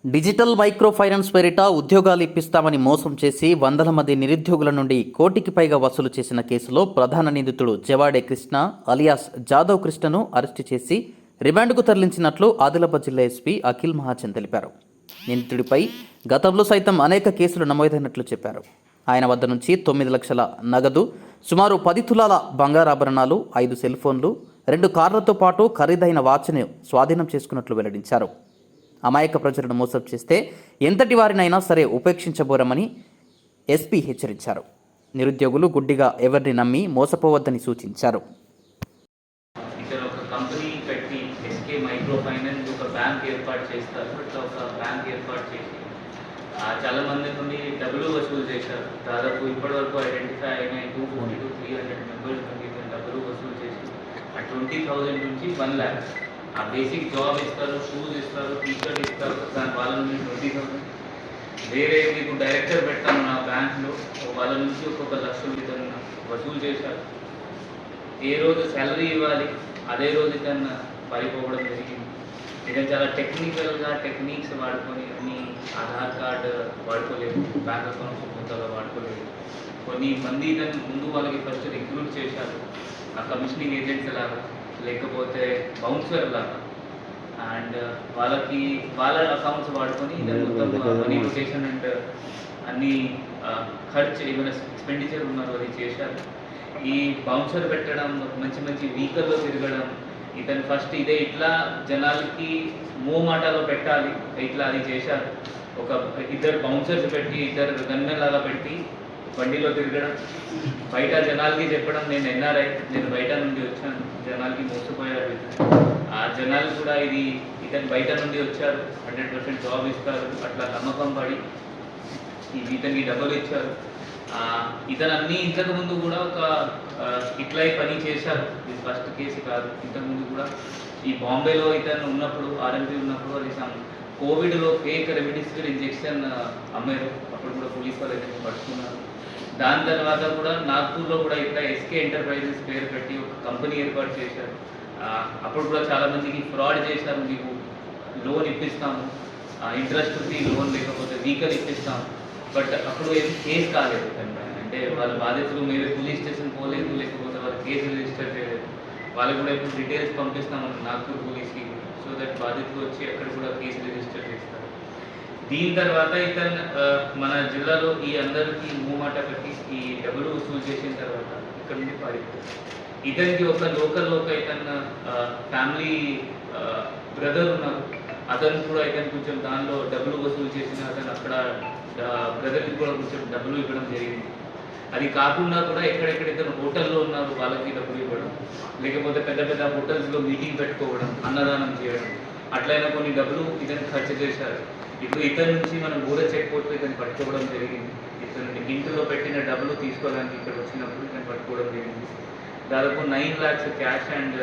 Digital micro finance పేరిట ఉద్యోగాలు ఇప్పిస్తామని మోసం చేసి వందల మంది నిరుద్యోగుల నుండి కోటికి పైగా వసూలు చేసిన కేసులో ప్రధాన నిందితుడు జవాడే కృష్ణ అలియాస్ జాదవ్ కృష్ణను అరెస్టు చేసి రిమాండ్కు తరలించినట్లు ఆదిలాబాద్ జిల్లా ఎస్పీ అఖిల్ మహాజన్ తెలిపారు. నిందితుడిపై గతంలో సైతం అనేక కేసులు నమోదైనట్లు చెప్పారు. ఆయన వద్ద నుంచి 9 లక్షల నగదు, సుమారు 10 తులాల బంగారాభరణాలు, 5 సెల్ ఫోన్లు, 2 కార్లతో పాటు ఖరీదైన వాచ్ను స్వాధీనం చేసుకున్నట్లు వెల్లడించారు. అమాయక ప్రజలను మోసం చేస్తే ఎంతటి వారినైనా సరే ఉపేక్షించబోరమని ఎస్పీ హెచ్చరించారు. నిరుద్యోగులు గుడ్డిగా ఎవరిని నమ్మి మోసపోవద్దని సూచించారు. కంపెనీ పెట్టి ఎస్కే మైక్రో ఫైనాన్స్ ఒక బ్యాంక్ ఏర్పాటు చేస్తారు. ఇట్లా ఒక బ్యాంక్ ఏర్పాటు చేసి చాలా మంది నుండి డబ్బులు వసూలు చేశారు. దాదాపు ఇప్పటివరకు ఐడెంటిఫై అయిన 240 to 300 మెంబర్స్ నుండి డబ్బులు వసూలు చేసి 20,000 నుంచి 1 lakh ఆ బేసిక్ జాబ్ ఇస్తారు, షూస్ ఇస్తారు, టీషర్ట్ ఇస్తారు. దాని వాళ్ళ నుండి 20,000. వేరే మీకు డైరెక్టర్ పెట్టాను నా బ్యాంక్లో, వాళ్ళ నుంచి ఒక్కొక్క లక్షలు ఇతను వసూలు చేశారు. ఏ రోజు శాలరీ ఇవ్వాలి అదే రోజు ఇతను పడిపోవడం జరిగింది. ఇక చాలా టెక్నికల్గా టెక్నిక్స్ వాడుకొని అన్ని ఆధార్ కార్డు వాడుకోలేదు, బ్యాంక్ అకౌంట్స్ మొత్తంగా వాడుకోలేదు. కొన్ని మంది ఇతను ముందు వాళ్ళకి ఫస్ట్ రిక్రూట్ చేశారు, ఆ కమిషనింగ్ ఏజెంట్స్ లాగా, లేకపోతే బౌన్సర్ లాగా. అండ్ వాళ్ళకి వాళ్ళ అకౌంట్స్ వాడుకొని మొత్తం మనీ రొటేషన్ అండ్ అన్ని ఖర్చు ఏమైనా ఎక్స్పెండిచర్ ఉన్నారో అది చేశారు. ఈ బౌన్సర్ పెట్టడం, మంచి మంచి వెహికల్లో తిరగడం, ఇతను ఫస్ట్ ఇదే ఇట్లా జనాలకి మోమాటలో పెట్టాలి ఇట్లా అది చేశారు. ఒక 2 బౌన్సర్స్ పెట్టి 2 గన్మెన్ లాగా పెట్టి బండిలో తిరగడం, బయట జనాలకి చెప్పడం నేను ఎన్ఆర్ఐ, నేను బయట నుండి వచ్చాను, జనాలకి మోసపోయారు. ఆ జనాలు కూడా ఇది ఇతను బయట నుండి వచ్చారు, 100% జాబ్ ఇస్తారు అట్లా నమ్మకం పడి ఇతనికి డబ్బులు ఇచ్చారు. ఇతను అన్నీ ఇంతకుముందు కూడా ఒక ఇట్లా పని చేశారు. ఇది ఫస్ట్ కేసు కాదు. ఇంతకుముందు కూడా ఈ బాంబేలో ఇతను ఉన్నప్పుడు, ఆర్ఎంపీ ఉన్నప్పుడు అది కోవిడ్లో ఫేక్ రెమిడిసివిర్ ఇంజెక్షన్ అమ్మారు. అప్పుడు కూడా పోలీస్ వాళ్ళు అయితే పట్టుకున్నారు. దాని తర్వాత కూడా నాగ్పూర్లో కూడా ఇట్లా ఎస్కే ఎంటర్ప్రైజెస్ పేరు పెట్టి ఒక కంపెనీ ఏర్పాటు చేశారు. అప్పుడు కూడా చాలామందికి ఫ్రాడ్ చేశారు. మీకు లోన్ ఇప్పిస్తాము, ఇంట్రెస్ట్ ఫ్రీ లోన్, లేకపోతే వెహికల్ ఇప్పిస్తాము. బట్ అప్పుడు ఏం కేసు కాలేదు. అంటే వాళ్ళ బాధితులు మేమే పోలీస్ స్టేషన్ పోలేదు, లేకపోతే వాళ్ళు కేసు రిజిస్టర్ చేయలేదు. వాళ్ళకి కూడా ఇప్పుడు డీటెయిల్స్ పంపిస్తామని నాగ్పూర్ పోలీస్కి, సో దట్ బాధితులు వచ్చి అక్కడ కూడా కేసు రిజిస్టర్ చేస్తారు. దీని తర్వాత ఇతను మన జిల్లాలో ఈ అందరికీ మూమాట పెట్టి ఈ డబ్బులు వసూలు చేసిన తర్వాత ఇక్కడ నుండి పారిపోతారు. ఇతనికి ఒక లోకల్ ఇతను ఫ్యామిలీ బ్రదర్ ఉన్నారు. అతను కూడా ఇతను కొంచెం దానిలో డబ్బులు వసూలు చేసిన అతను అక్కడ బ్రదర్కి కూడా కొంచెం డబ్బులు ఇవ్వడం జరిగింది. అది కాకుండా కూడా ఎక్కడెక్కడ ఇతను హోటల్లో ఉన్నారు వాళ్ళకి డబ్బులు ఇవ్వడం, లేకపోతే పెద్ద పెద్ద హోటల్స్లో మీటింగ్ పెట్టుకోవడం, అన్నదానం చేయడం, అట్లయినా కొన్ని డబ్బులు ఇతను ఖర్చు చేశారు. ఇప్పుడు ఇతని నుంచి మనం ఊర చెక్ పోస్ట్ ఇతను పట్టుకోవడం జరిగింది. ఇతను ఇంటిలో పెట్టిన డబ్బులు తీసుకోవడానికి ఇక్కడ వచ్చినప్పుడు ఇతను పట్టుకోవడం జరిగింది. దాదాపు 9 lakhs cash and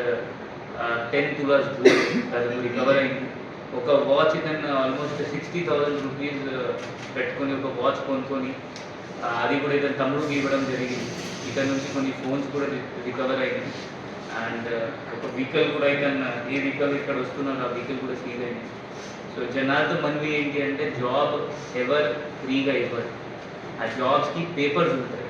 10 tolas gold దాదాపు రికవర్ అయింది. ఒక వాచ్ ఇతను ఆల్మోస్ట్ 60,000 రూపీస్ పెట్టుకొని ఒక వాచ్ కొనుక్కొని అది కూడా ఇతను తమ్ముడికి ఇవ్వడం జరిగింది. ఇతని నుంచి కొన్ని ఫోన్స్ కూడా రికవర్ అయింది. అండ్ ఒక వెహికల్ కూడా ఇతను ఏ వెహికల్ ఇక్కడ వస్తున్నారో ఆ వెహికల్ కూడా సీజ్ అయింది. సో జనాలతో మనవి ఏంటి అంటే జాబ్ ఎవరు ఫ్రీగా ఇవ్వరు. ఆ జాబ్స్కి పేపర్స్ ఉంటాయి.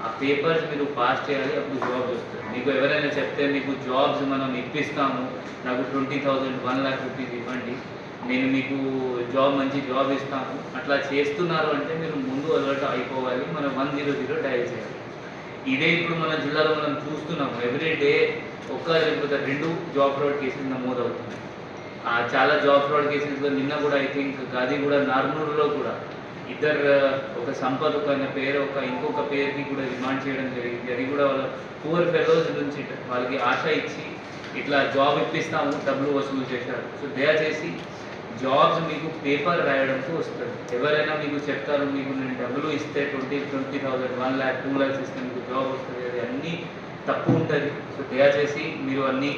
ఆ పేపర్స్ మీరు పాస్ చేయాలి, అప్పుడు జాబ్స్ వస్తాయి. మీకు ఎవరైనా చెప్తే మీకు జాబ్స్ మనం ఇప్పిస్తాము, నాకు 20,000 1 lakh రూపీస్ ఇవ్వండి, నేను మీకు మంచి జాబ్ ఇస్తాము, అట్లా చేస్తున్నారు అంటే మీరు ముందు అలర్ట్ అయిపోవాలి. మనం 100 డయల్ చేయాలి. ఇదే ఇప్పుడు మన జిల్లాలో మనం చూస్తున్నాము, ఎవ్రీ డే లేకపోతే 2 జాబ్ ఫ్రాడ్ కేసులు నమోదవుతున్నాయి. చాలా జాబ్ ఫ్రాడ్ కేసెస్లో నిన్న కూడా ఐ థింక్ గాదిగూడ నార్నూరులో కూడా ఒక సంపత్ ఒక పేరు ఇంకొక పేరుకి కూడా రిమాండ్ చేయడం జరిగింది. అది కూడా వాళ్ళ పూర్ ఫెలోస్ నుంచి వాళ్ళకి ఆశ ఇచ్చి ఇట్లా జాబ్ ఇప్పిస్తాము డబ్బులు వసూలు చేశారు. సో దయచేసి జాబ్స్ మీకు పేపర్ రాయడంతో వస్తుంది. ఎవరైనా మీకు చెప్తారు మీకు నేను డబ్బులు ఇస్తే 20,000 1 lakh 2 lakhs ఇస్తే మీకు జాబ్ వస్తుంది, అది అన్నీ తప్పు ఉంటుంది. సో దయచేసి మీరు అన్నీ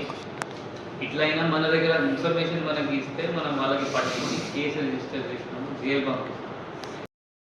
ఇట్లయినా మన దగ్గర ఇన్ఫర్మేషన్ మనకి ఇస్తే మనం వాళ్ళకి పట్టుకొని కేసు రిజిస్టర్ చేసినాము, జైలు పంపిస్తాము.